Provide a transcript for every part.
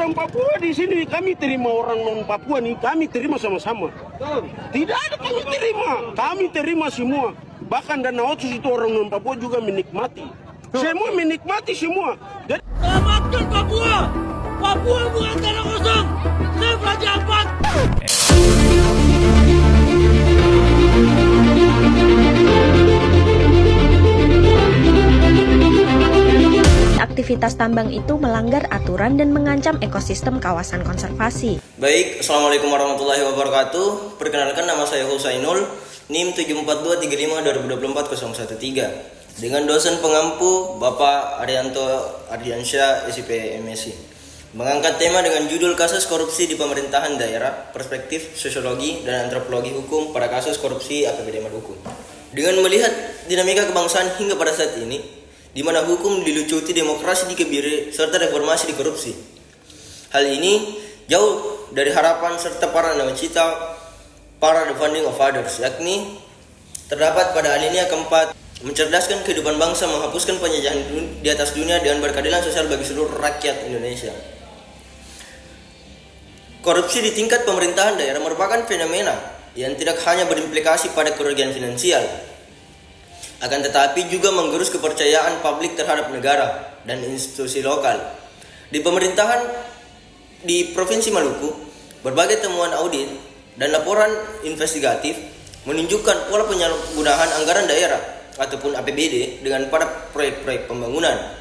orang Papua di sini, kami terima orang non Papua nih, kami terima sama-sama. Tidak ada kami terima semua. Bahkan Dana Otsus itu orang non Papua juga menikmati. Semua menikmati semua. Selamatkan Papua! Papua bukan tanah kosong! Save Raja Ampat! Aktivitas tambang itu melanggar aturan dan mengancam ekosistem kawasan konservasi. Baik, Assalamualaikum warahmatullahi wabarakatuh. Perkenalkan, nama saya Husainul, NIM 742352024-013. Dengan dosen pengampu Bapak Arianto Ardiansyah, SIP MSc. Mengangkat tema dengan judul Kasus Korupsi di Pemerintahan Daerah, Perspektif Sosiologi dan Antropologi Hukum pada Kasus Korupsi APBD Maluku. Dengan melihat dinamika kebangsaan hingga pada saat ini, di mana hukum dilucuti, demokrasi dikebiri, serta reformasi dikorupsi. Hal ini jauh dari harapan serta para nawacita para the founding of fathers, yakni terdapat pada alinea keempat, mencerdaskan kehidupan bangsa, menghapuskan penjajahan di atas dunia dengan berkeadilan sosial bagi seluruh rakyat Indonesia. Korupsi di tingkat pemerintahan daerah merupakan fenomena yang tidak hanya berimplikasi pada kerugian finansial, akan tetapi juga menggerus kepercayaan publik terhadap negara dan institusi lokal. Di pemerintahan di Provinsi Maluku, berbagai temuan audit dan laporan investigatif menunjukkan pola penyalahgunaan anggaran daerah ataupun APBD dengan pada proyek-proyek pembangunan,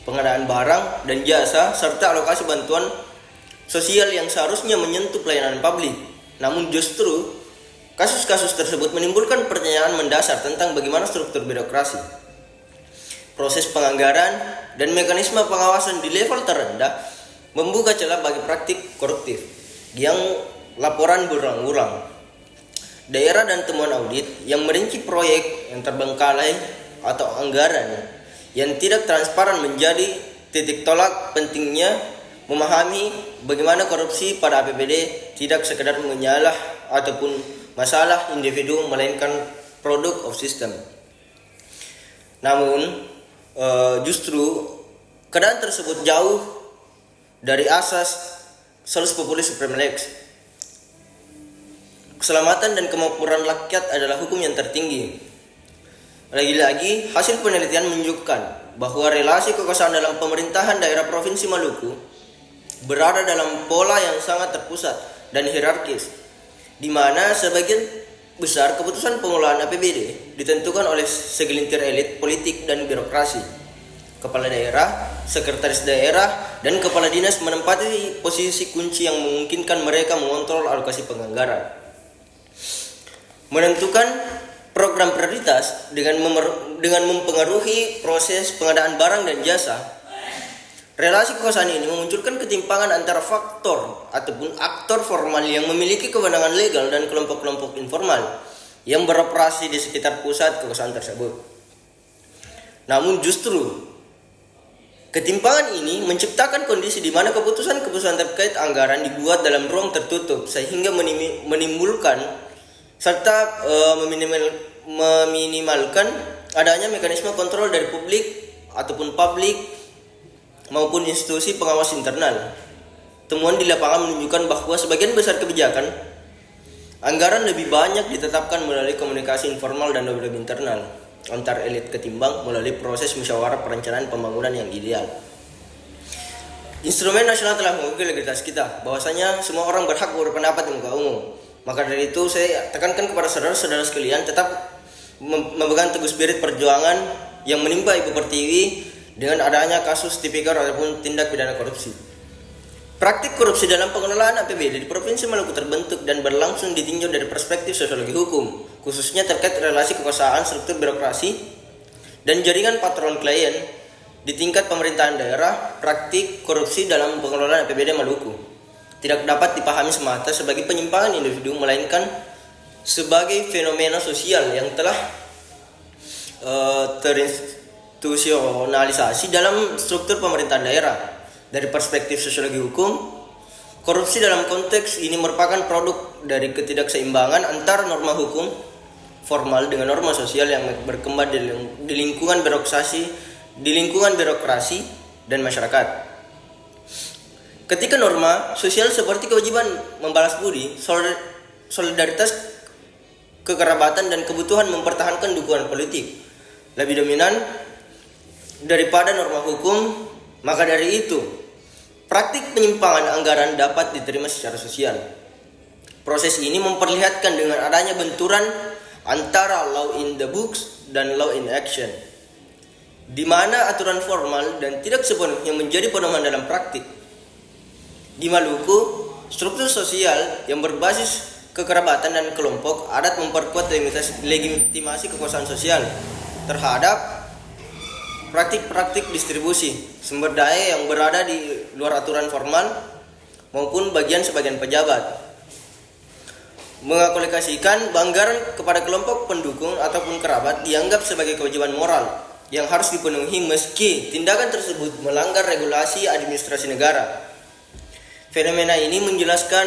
pengadaan barang dan jasa, serta alokasi bantuan sosial yang seharusnya menyentuh pelayanan publik. Namun justru kasus-kasus tersebut menimbulkan pertanyaan mendasar tentang bagaimana struktur birokrasi, proses penganggaran, dan mekanisme pengawasan di level terendah membuka celah bagi praktik koruptif yang laporan berulang-ulang. Daerah dan temuan audit yang merinci proyek yang terbengkalai atau anggaran yang tidak transparan menjadi titik tolak pentingnya memahami bagaimana korupsi pada APBD tidak sekedar menyalah ataupun masalah individu, melainkan produk of system. Namun justru keadaan tersebut jauh dari asas Salus Populis Supreme Lex. Keselamatan dan kemakmuran rakyat adalah hukum yang tertinggi. Lagi-lagi, hasil penelitian menunjukkan bahwa relasi kekuasaan dalam pemerintahan daerah Provinsi Maluku berada dalam pola yang sangat terpusat dan hierarkis, di mana sebagian besar keputusan pengelolaan APBD ditentukan oleh segelintir elit politik dan birokrasi. Kepala daerah, sekretaris daerah, dan kepala dinas menempati posisi kunci yang memungkinkan mereka mengontrol alokasi penganggaran, menentukan program prioritas dengan mempengaruhi proses pengadaan barang dan jasa. Relasi kekuasaan ini memunculkan ketimpangan antara faktor ataupun aktor formal yang memiliki kewenangan legal dan kelompok-kelompok informal yang beroperasi di sekitar pusat kekuasaan tersebut. Namun justru ketimpangan ini menciptakan kondisi di mana keputusan-keputusan terkait anggaran dibuat dalam ruang tertutup sehingga menimbulkan serta meminimalkan adanya mekanisme kontrol dari publik ataupun publik maupun institusi pengawas internal. Temuan di lapangan menunjukkan bahwa sebagian besar kebijakan anggaran lebih banyak ditetapkan melalui komunikasi informal dan lobby internal antar elit ketimbang melalui proses musyawarah perencanaan pembangunan yang ideal. Instrumen nasional telah mengukir legalitas kita, bahwasanya semua orang berhak berpendapat di muka umum. Maka dari itu saya tekankan kepada saudara-saudara sekalian tetap memegang teguh spirit perjuangan yang menimpa Ibu Pertiwi dengan adanya kasus tipikor ataupun tindak pidana korupsi. Praktik korupsi dalam pengelolaan APBD di Provinsi Maluku terbentuk dan berlangsung ditinjau dari perspektif sosiologi hukum, khususnya terkait relasi kekuasaan, struktur birokrasi, dan jaringan patron klien di tingkat pemerintahan daerah. Praktik korupsi dalam pengelolaan APBD Maluku tidak dapat dipahami semata sebagai penyimpangan individu, melainkan sebagai fenomena sosial yang telah terinstitusionalisasi dalam struktur pemerintahan daerah. Dari perspektif sosiologi hukum, korupsi dalam konteks ini merupakan produk dari ketidakseimbangan antara norma hukum formal dengan norma sosial yang berkembang di lingkungan birokrasi dan masyarakat. Ketika norma sosial seperti kewajiban membalas budi, solidaritas, kekerabatan, dan kebutuhan mempertahankan dukungan politik lebih dominan daripada norma hukum, maka dari itu praktik penyimpangan anggaran dapat diterima secara sosial. Proses ini memperlihatkan dengan adanya benturan antara law in the books dan law in action, di mana aturan formal dan tidak sepenuhnya menjadi pedoman dalam praktik. Di Maluku, struktur sosial yang berbasis kekerabatan dan kelompok adat memperkuat legitimasi kekuasaan sosial terhadap praktik-praktik distribusi sumber daya yang berada di luar aturan formal maupun sebagian pejabat. Mengalokasikan anggaran kepada kelompok pendukung ataupun kerabat dianggap sebagai kewajiban moral yang harus dipenuhi meski tindakan tersebut melanggar regulasi administrasi negara. Fenomena ini menjelaskan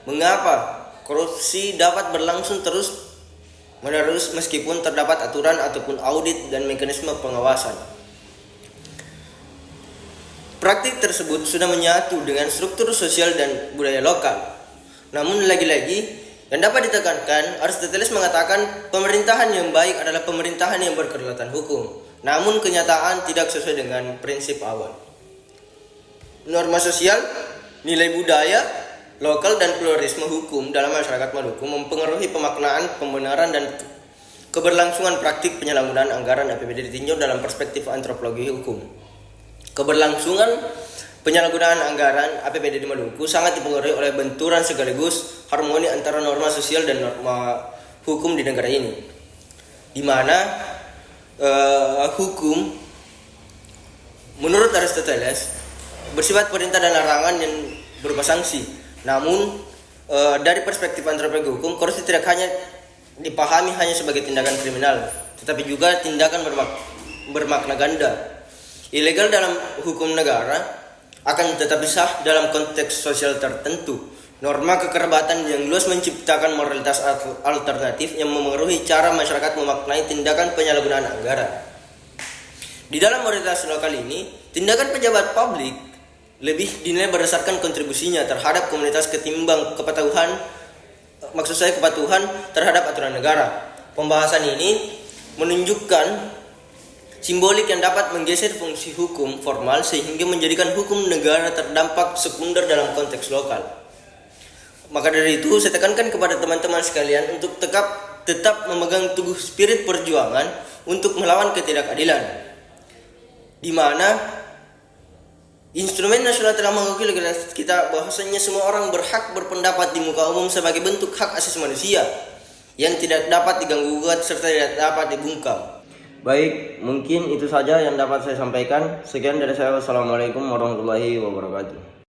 mengapa korupsi dapat berlangsung terus-menerus meskipun terdapat aturan ataupun audit dan mekanisme pengawasan. Praktik tersebut sudah menyatu dengan struktur sosial dan budaya lokal. Namun lagi-lagi yang dapat ditekankan, Aristoteles mengatakan pemerintahan yang baik adalah pemerintahan yang berkedaulatan hukum. Namun kenyataan tidak sesuai dengan prinsip awal. Norma sosial, nilai budaya lokal, dan pluralisme hukum dalam masyarakat Maluku mempengaruhi pemaknaan, pembenaran, dan keberlangsungan praktik penyalahgunaan anggaran APBD ditinjau dalam perspektif antropologi hukum. Keberlangsungan penyalahgunaan anggaran APBD di Maluku sangat dipengaruhi oleh benturan sekaligus harmoni antara norma sosial dan norma hukum di negara ini, di mana hukum menurut Aristoteles bersifat perintah dan larangan yang berupa sanksi. Namun dari perspektif antropologi hukum, korupsi tidak hanya dipahami hanya sebagai tindakan kriminal, tetapi juga tindakan bermakna ganda. Ilegal dalam hukum negara akan tetapi sah dalam konteks sosial tertentu. Norma kekerabatan yang luas menciptakan moralitas alternatif yang memengaruhi cara masyarakat memaknai tindakan penyalahgunaan anggaran. Di dalam moralitas lokal ini, tindakan pejabat publik lebih dinilai berdasarkan kontribusinya terhadap komunitas ketimbang kepatuhan terhadap aturan negara. Pembahasan ini menunjukkan simbolik yang dapat menggeser fungsi hukum formal sehingga menjadikan hukum negara terdampak sekunder dalam konteks lokal. Maka dari itu saya tekankan kepada teman-teman sekalian untuk tetap memegang teguh spirit perjuangan untuk melawan ketidakadilan, di mana instrumen nasional telah mengakui legalitas kita bahwasanya semua orang berhak berpendapat di muka umum sebagai bentuk hak asasi manusia yang tidak dapat diganggu-gugat serta tidak dapat dibungkam. Baik, mungkin itu saja yang dapat saya sampaikan. Sekian dari saya. Wassalamualaikum warahmatullahi wabarakatuh.